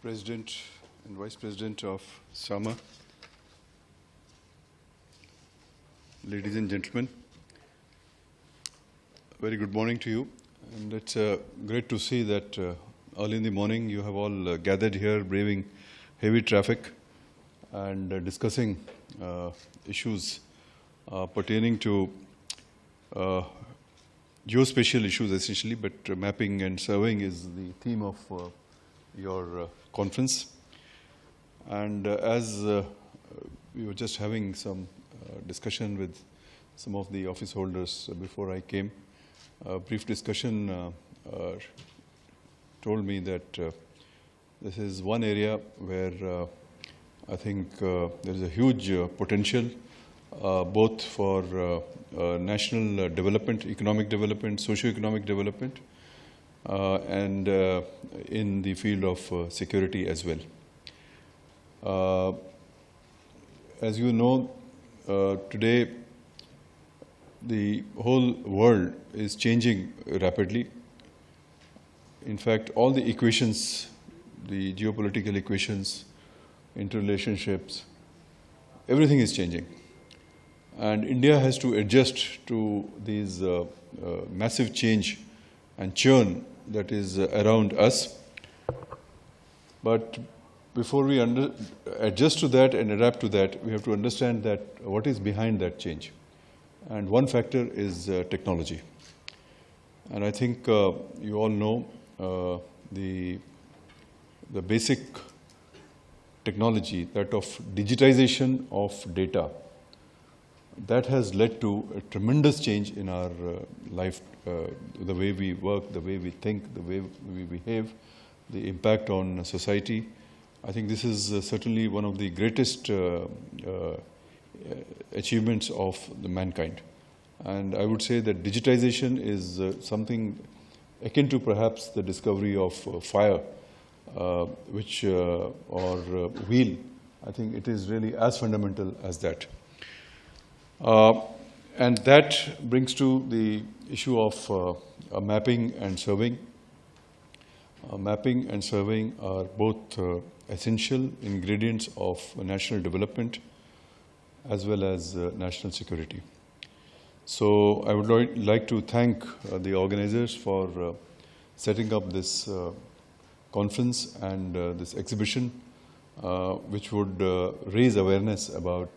President and Vice President of SAMA, ladies and gentlemen, very good morning to you. And it's great to see that early in the morning you have all gathered here, braving heavy traffic and discussing issues pertaining to geospatial issues essentially, but mapping and surveying is the theme of your conference. And as we were just having some discussion with some of the office holders before I came, a brief discussion told me that this is one area where I think there is a huge potential both for national development, economic development, socio-economic development, and in the field of security as well. As you know, today the whole world is changing rapidly. In fact, all the equations, the geopolitical equations, interrelationships, everything is changing. And India has to adjust to these massive change and churn that is around us. But before we adjust to that and adapt to that, we have to understand that what is behind that change. And one factor is technology. And I think you all know the basic technology, that of digitization of data, that has led to a tremendous change in our life, the way we work, the way we think, the way we behave, the impact on society. I think this is certainly one of the greatest achievements of the mankind. And I would say that digitization is something akin to perhaps the discovery of fire, or wheel. I think it is really as fundamental as that. And that brings to the issue of mapping and surveying. Mapping and surveying are both essential ingredients of national development as well as national security. So I would like to thank the organizers for setting up this conference and this exhibition, which would raise awareness about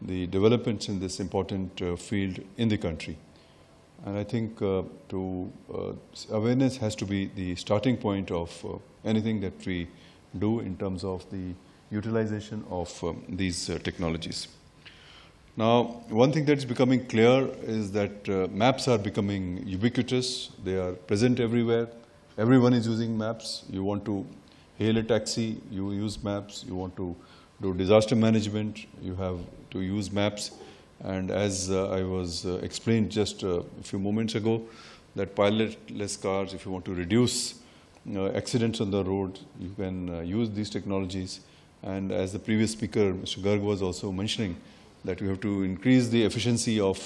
the developments in this important field in the country. And I think awareness has to be the starting point of anything that we do in terms of the utilization of these technologies. Now, one thing that's becoming clear is that maps are becoming ubiquitous. They are present everywhere. Everyone is using maps. You want to hail a taxi, you use maps. You want to do disaster management, you have to use maps. And as I was explained just a few moments ago, that pilotless cars, if you want to reduce accidents on the road, you can use these technologies. And as the previous speaker, Mr. Garg, was also mentioning, that we have to increase the efficiency of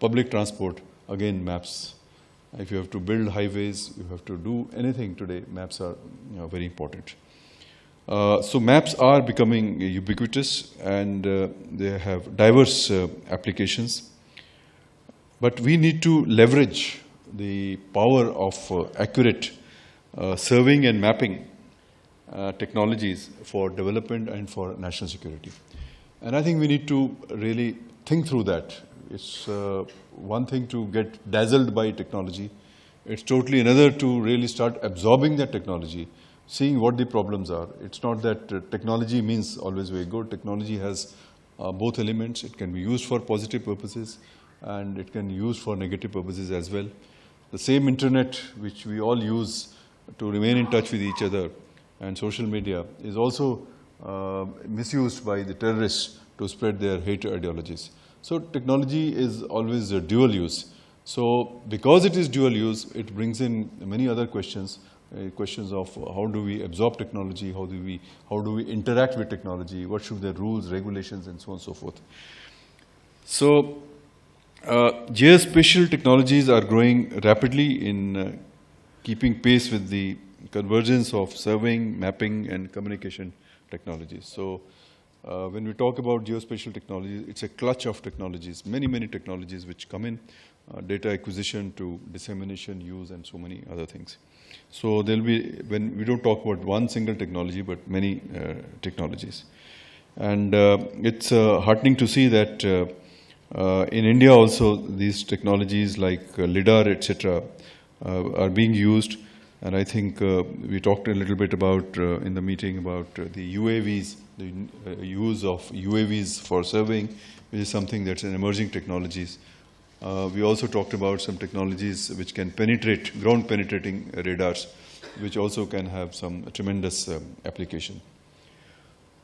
public transport, again, maps. If you have to build highways, you have to do anything today, maps are very important. So maps are becoming ubiquitous and they have diverse applications. But we need to leverage the power of accurate surveying and mapping technologies for development and for national security. And I think we need to really think through that. It's one thing to get dazzled by technology. It's totally another to really start absorbing that technology, seeing what the problems are. It's not that technology means always very good. Technology has both elements. It can be used for positive purposes and it can be used for negative purposes as well. The same internet which we all use to remain in touch with each other and social media is also misused by the terrorists to spread their hate ideologies. So technology is always a dual use. So because it is dual use, it brings in many other questions. Questions of how do we absorb technology, how do we interact with technology, what should the rules, regulations, and so on and so forth. So geospatial technologies are growing rapidly in keeping pace with the convergence of surveying, mapping, and communication technologies. So when we talk about geospatial technologies, it's a clutch of technologies, many technologies which come in, data acquisition to dissemination, use, and so many other things. So there'll be, when we don't talk about one single technology, but many technologies. And it's heartening to see that in India also these technologies like LIDAR, etc., are being used. And I think we talked a little bit about in the meeting about the UAVs, the use of UAVs for surveying, which is something that's an emerging technologies. We also talked about some technologies which can penetrate, ground penetrating radars, which also can have some tremendous application.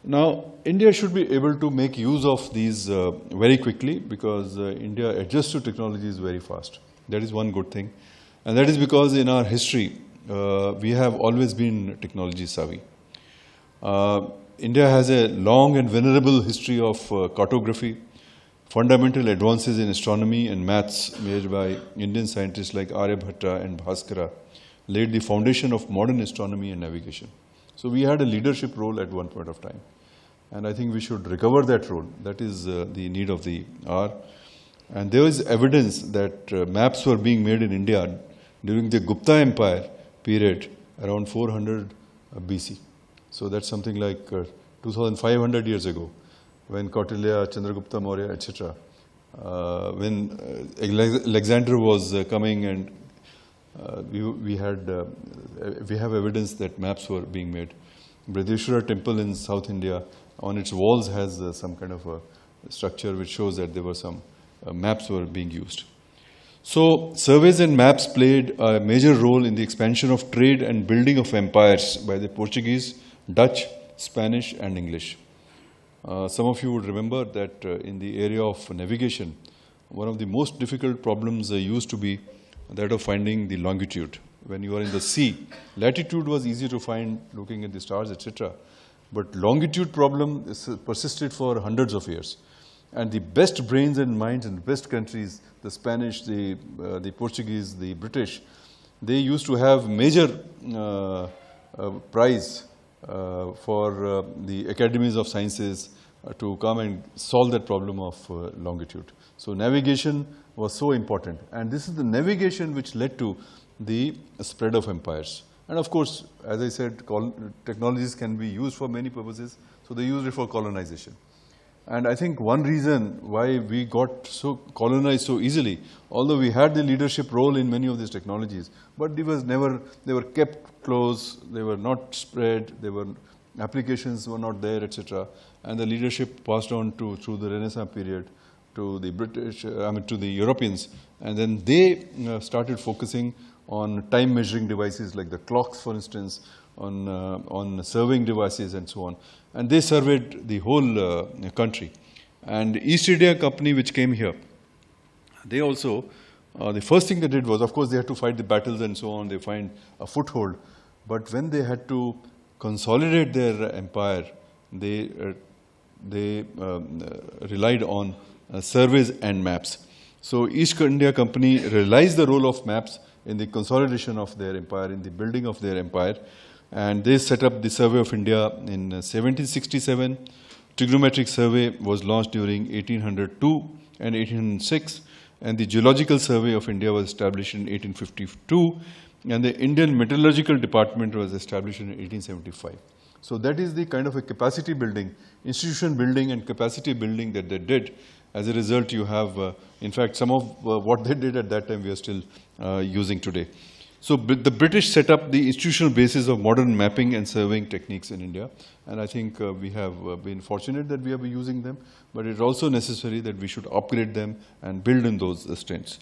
Now, India should be able to make use of these very quickly, because India adjusts to technologies very fast. That is one good thing. And that is because in our history, we have always been technology savvy. India has a long and venerable history of cartography. Fundamental advances in astronomy and maths made by Indian scientists like Aryabhatta and Bhaskara laid the foundation of modern astronomy and navigation. So we had a leadership role at one point of time. And I think we should recover that role. That is the need of the hour. And there is evidence that maps were being made in India during the Gupta Empire period around 400 BC. So that's something like 2,500 years ago, when Kautilya, Chandragupta Maurya, etc., when Alexander was coming, and we have evidence that maps were being made. Brihadishwara temple in South India, on its walls has some kind of a structure which shows that there were some maps were being used. So surveys and maps played a major role in the expansion of trade and building of empires by the Portuguese, Dutch, Spanish, and English. Some of you would remember that in the area of navigation, one of the most difficult problems used to be that of finding the longitude. When you are in the sea, latitude was easy to find looking at the stars, etc. But longitude problem persisted for hundreds of years. And the best brains and minds in the best countries, the Spanish, the Portuguese, the British, they used to have major prize for the academies of sciences to come and solve that problem of longitude. So navigation was so important. And this is the navigation which led to the spread of empires. And of course, as I said, technologies can be used for many purposes. So they used it for colonization. And I think one reason why we got so colonized so easily, although we had the leadership role in many of these technologies, but they were kept close, they were not spread, applications were not there, etc. And the leadership passed on through the Renaissance period to the British, to the Europeans. And then they started focusing on time measuring devices like the clocks, for instance, on surveying devices and so on. And they surveyed the whole country. And East India Company, which came here, they also, the first thing they did was, of course, they had to fight the battles and so on, they find a foothold. But when they had to consolidate their empire, they relied on surveys and maps. So East India Company realized the role of maps in the consolidation of their empire, in the building of their empire. And they set up the Survey of India in 1767. Trigonometric survey was launched during 1802 and 1806. And the Geological Survey of India was established in 1852. And the Indian Metallurgical Department was established in 1875. So that is the kind of a capacity building, institution building and capacity building that they did. As a result, you have, in fact, some of what they did at that time we are still using today. So the British set up the institutional basis of modern mapping and surveying techniques in India. And I think we have been fortunate that we have been using them, but it's also necessary that we should upgrade them and build in those strengths.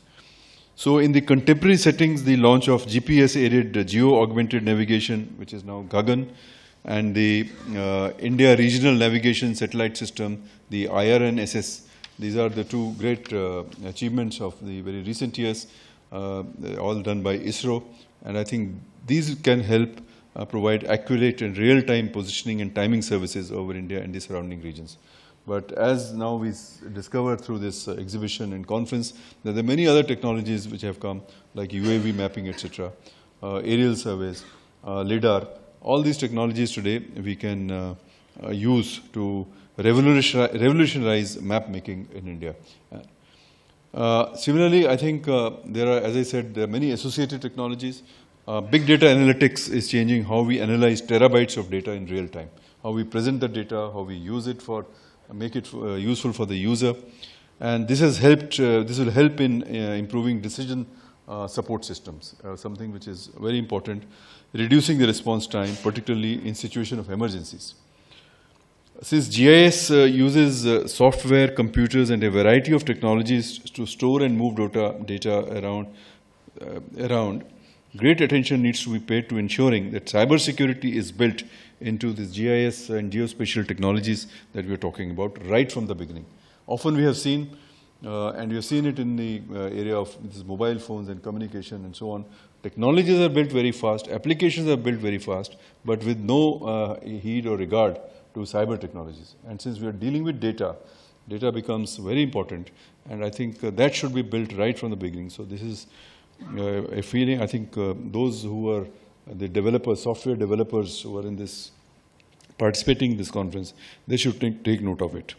So in the contemporary settings, the launch of GPS-aided geo-augmented navigation, which is now Gagan, and the India Regional Navigation Satellite System, the IRNSS, these are the two great achievements of the very recent years. All done by ISRO, and I think these can help provide accurate and real-time positioning and timing services over India and the surrounding regions. But as now we discover through this exhibition and conference that there are many other technologies which have come, like UAV mapping, etc., aerial surveys, LIDAR. All these technologies today we can use to revolutionize map making in India. Similarly, I think there are, as I said, there are many associated technologies. Big data analytics is changing how we analyze terabytes of data in real time, how we present the data, how we use it for, make it useful for the user. And this has helped, this will help in improving decision support systems, something which is very important, reducing the response time, particularly in situation of emergencies. Since GIS uses software, computers, and a variety of technologies to store and move data around, great attention needs to be paid to ensuring that cybersecurity is built into the GIS and geospatial technologies that we are talking about right from the beginning. Often we have seen, and we have seen it in the area of mobile phones and communication and so on, technologies are built very fast, applications are built very fast, but with no heed or regard to cyber technologies. And since we are dealing with data, data becomes very important, and I think that should be built right from the beginning. So this is a feeling, I think those who are the developers, software developers who are in this, participating in this conference, they should take note of it.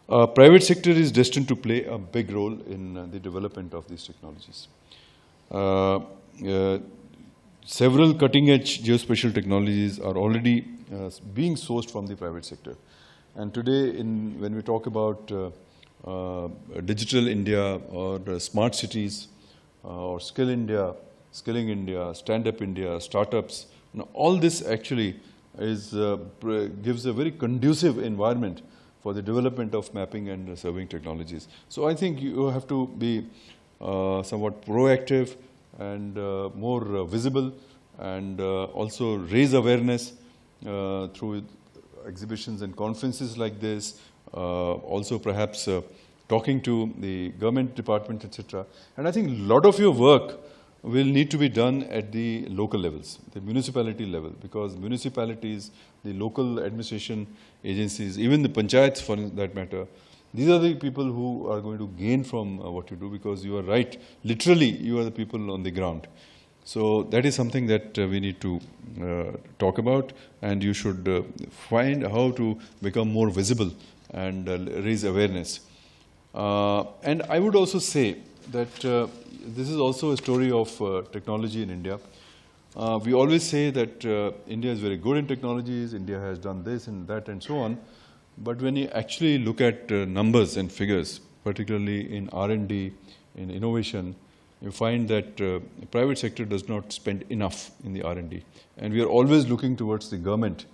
Private sector is destined to play a big role in the development of these technologies. Several cutting-edge geospatial technologies are already being sourced from the private sector. And today, when we talk about digital India or smart cities or skilling India, stand-up India, startups, all this actually is, gives a very conducive environment for the development of mapping and surveying technologies. So I think you have to be somewhat proactive and more visible, and also raise awareness through exhibitions and conferences like this, also perhaps talking to the government department, etc. And I think a lot of your work will need to be done at the local levels, the municipality level, because municipalities, the local administration agencies, even the panchayats for that matter, these are the people who are going to gain from what you do, because you are right, literally you are the people on the ground. So that is something that we need to talk about, and you should find how to become more visible and raise awareness. And I would also say that this is also a story of technology in India. We always say that India is very good in technologies, India has done this and that and so on. But when you actually look at numbers and figures, particularly in R&D, in innovation, you find that the private sector does not spend enough in the R&D. And we are always looking towards the government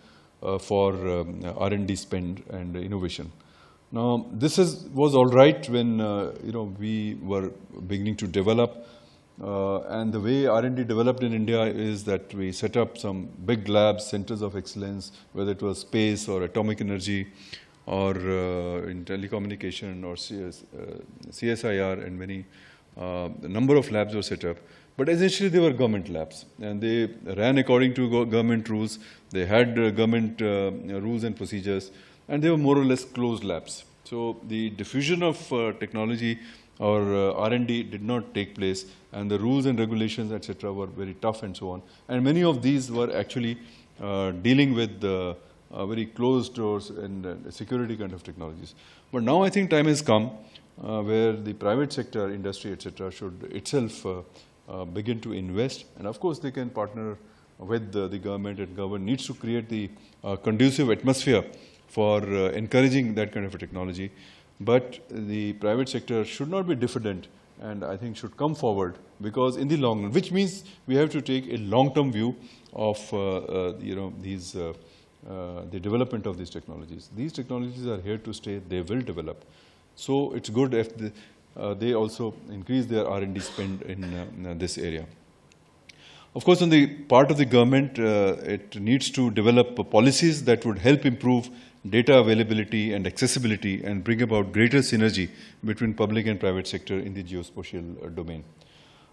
for R&D spend and innovation. Now, this was all right when we were beginning to develop. And the way R&D developed in India is that we set up some big labs, centers of excellence, whether it was space or atomic energy or in telecommunication or CSIR, and many number of labs were set up. But essentially they were government labs, and they ran according to government rules. They had government rules and procedures, and they were more or less closed labs. So the diffusion of technology or R&D did not take place, and the rules and regulations, etc., were very tough and so on. And many of these were actually dealing with very closed doors and security kind of technologies. But now I think time has come where the private sector, industry, etc., should itself begin to invest. And of course, they can partner with the government, and government needs to create the conducive atmosphere for encouraging that kind of a technology. But the private sector should not be diffident, and I think should come forward, because in the long run, which means we have to take a long-term view of the development of these technologies. These technologies are here to stay; they will develop. So it's good if they also increase their R&D spend in this area. Of course, on the part of the government, it needs to develop policies that would help improve data availability and accessibility and bring about greater synergy between public and private sector in the geospatial domain.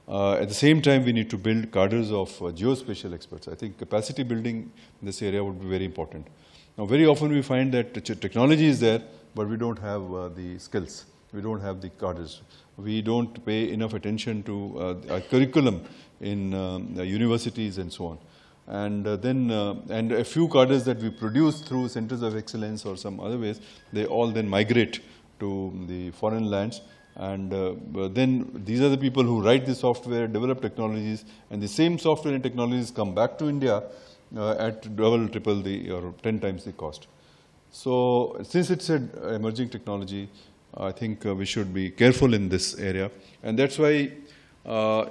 At the same time, we need to build cadres of geospatial experts. I think capacity building in this area would be very important. Now, very often we find that technology is there, but we don't have the skills. We don't have the cadres. We don't pay enough attention to a curriculum in universities and so on. and and a few cadres that we produce through centers of excellence or some other ways, they all then migrate to the foreign lands. And then these are the people who write the software, develop technologies, and the same software and technologies come back to India at double, triple or 10 times the cost. So since it's an emerging technology, I think we should be careful in this area. And that's why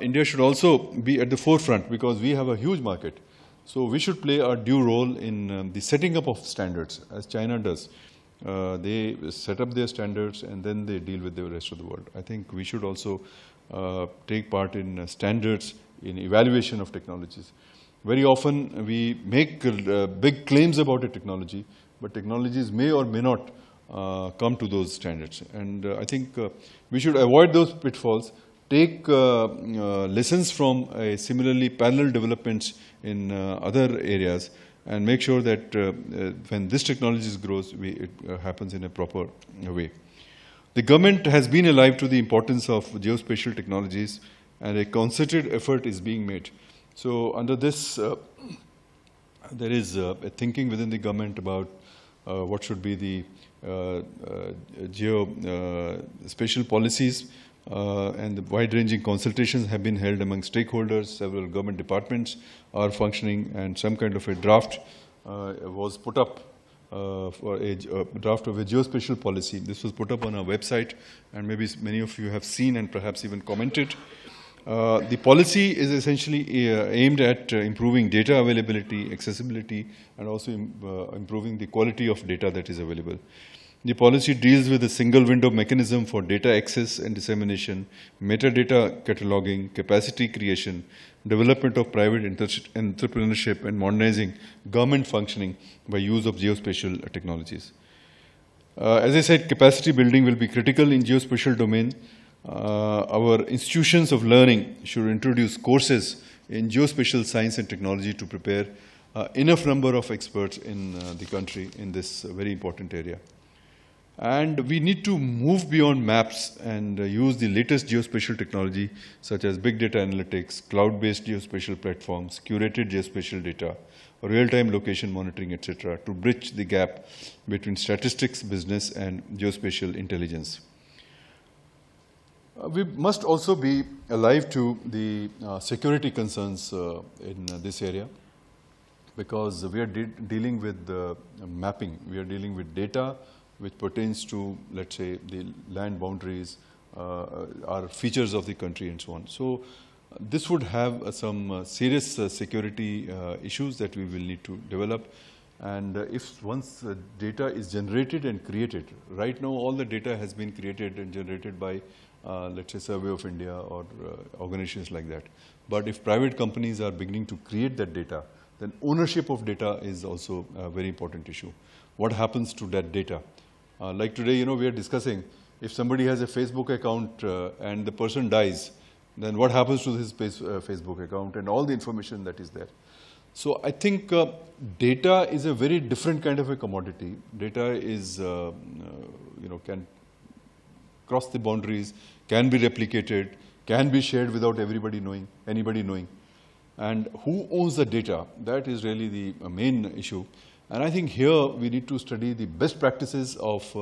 India should also be at the forefront, because we have a huge market. So we should play our due role in the setting up of standards, as China does. They set up their standards and then they deal with the rest of the world. I think we should also take part in standards, in evaluation of technologies. Very often we make big claims about a technology, but technologies may or may not come to those standards. And I think we should avoid those pitfalls, take lessons from similarly parallel developments in other areas, and make sure that when this technology grows, it happens in a proper way. The government has been alive to the importance of geospatial technologies, and a concerted effort is being made. So under this, there is a thinking within the government about what should be the geospatial policies, and the wide-ranging consultations have been held among stakeholders. Several government departments are functioning, and some kind of a draft was put up for a draft of a geospatial policy. This was put up on our website, and maybe many of you have seen and perhaps even commented. The policy is essentially aimed at improving data availability, accessibility, and also improving the quality of data that is available. The policy deals with a single window mechanism for data access and dissemination, metadata cataloging, capacity creation, development of private entrepreneurship, and modernizing government functioning by use of geospatial technologies. As I said, capacity building will be critical in geospatial domain. Our institutions of learning should introduce courses in geospatial science and technology to prepare enough number of experts in the country in this very important area. And we need to move beyond maps and use the latest geospatial technology such as big data analytics, cloud-based geospatial platforms, curated geospatial data, real-time location monitoring, etc., to bridge the gap between statistics, business, and geospatial intelligence. We must also be alive to the security concerns in this area, because we are dealing with mapping, we are dealing with data which pertains to, let's say, the land boundaries, are features of the country and so on. So this would have some serious security issues that we will need to develop. And if once data is generated and created, right now all the data has been created and generated by, let's say, Survey of India or organizations like that. But if private companies are beginning to create that data, then ownership of data is also a very important issue. What happens to that data? Like today, we are discussing, if somebody has a Facebook account and the person dies, then what happens to his Facebook account and all the information that is there? So I think data is a very different kind of a commodity. Data is, can cross the boundaries, can be replicated, can be shared without anybody knowing. And who owns the data? That is really the main issue. And I think here we need to study the best practices of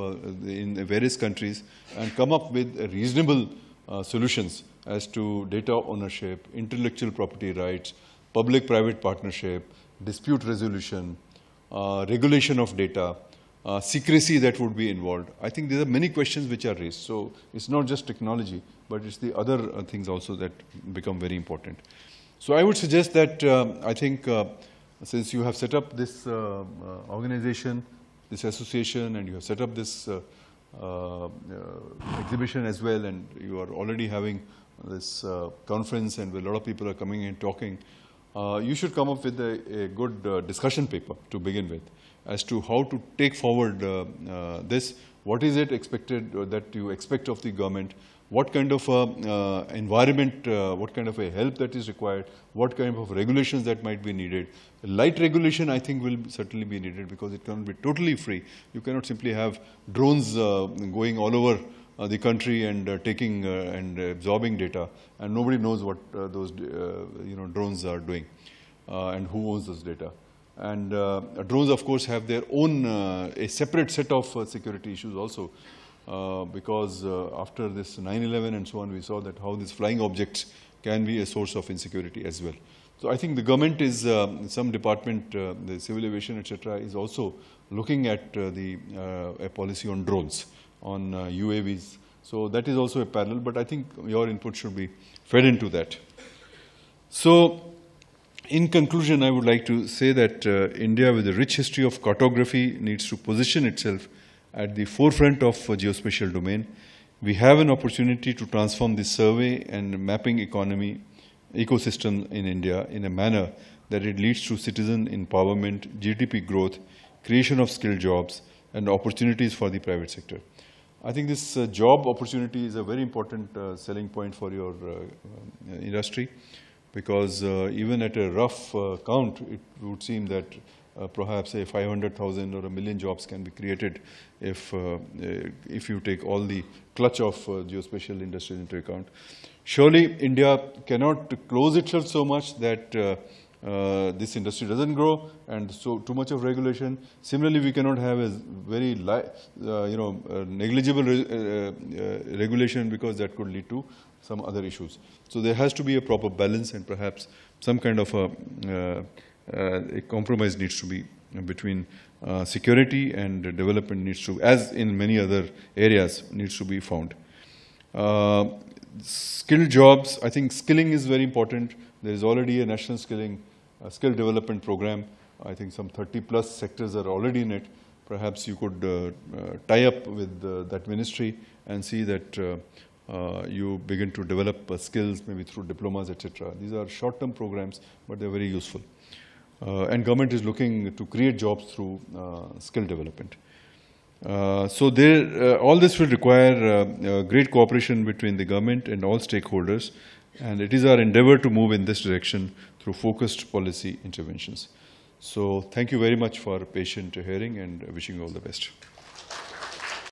in various countries and come up with reasonable solutions as to data ownership, intellectual property rights, public-private partnership, dispute resolution, regulation of data, secrecy that would be involved. I think there are many questions which are raised. So it's not just technology, but it's the other things also that become very important. So I would suggest that I think since you have set up this organization, this association, and you have set up this exhibition as well, and you are already having this conference and where a lot of people are coming and talking, you should come up with a good discussion paper to begin with as to how to take forward this. What is it expected that you expect of the government? What kind of environment, what kind of a help that is required, what kind of regulations that might be needed. Light regulation, I think, will certainly be needed because it cannot be totally free. You cannot simply have drones going all over the country and taking and absorbing data, and nobody knows what those drones are doing. and who owns this data. And drones, of course, have their own, a separate set of security issues also, because after this 9/11 and so on, we saw that how these flying objects can be a source of insecurity as well. So I think the government is, some department, the civil aviation, etc., is also looking at a policy on drones, on UAVs. So that is also a parallel, but I think your input should be fed into that. So in conclusion, I would like to say that India, with a rich history of cartography, needs to position itself at the forefront of geospatial domain. We have an opportunity to transform the survey and mapping ecosystem in India in a manner that it leads to citizen empowerment, GDP growth, creation of skilled jobs, and opportunities for the private sector. I think this job opportunity is a very important selling point for your industry, because even at a rough count, it would seem that perhaps say 500,000 or 1 million jobs can be created if you take all the clutch of geospatial industries into account. Surely India cannot close itself so much that this industry doesn't grow and so too much of regulation. Similarly, we cannot have a very negligible regulation, because that could lead to some other issues. So there has to be a proper balance, and perhaps some kind of a compromise needs to be between security and development needs to, as in many other areas, needs to be found. Skilled jobs, I think skilling is very important. There is already a national skill development program. I think some 30+ sectors are already in it. Perhaps you could tie up with that ministry and see that you begin to develop skills, maybe through diplomas, etc. These are short-term programs, but they're very useful. And government is looking to create jobs through skill development. So all this will require great cooperation between the government and all stakeholders, and it is our endeavor to move in this direction through focused policy interventions. So thank you very much for patient hearing, and wishing you all the best.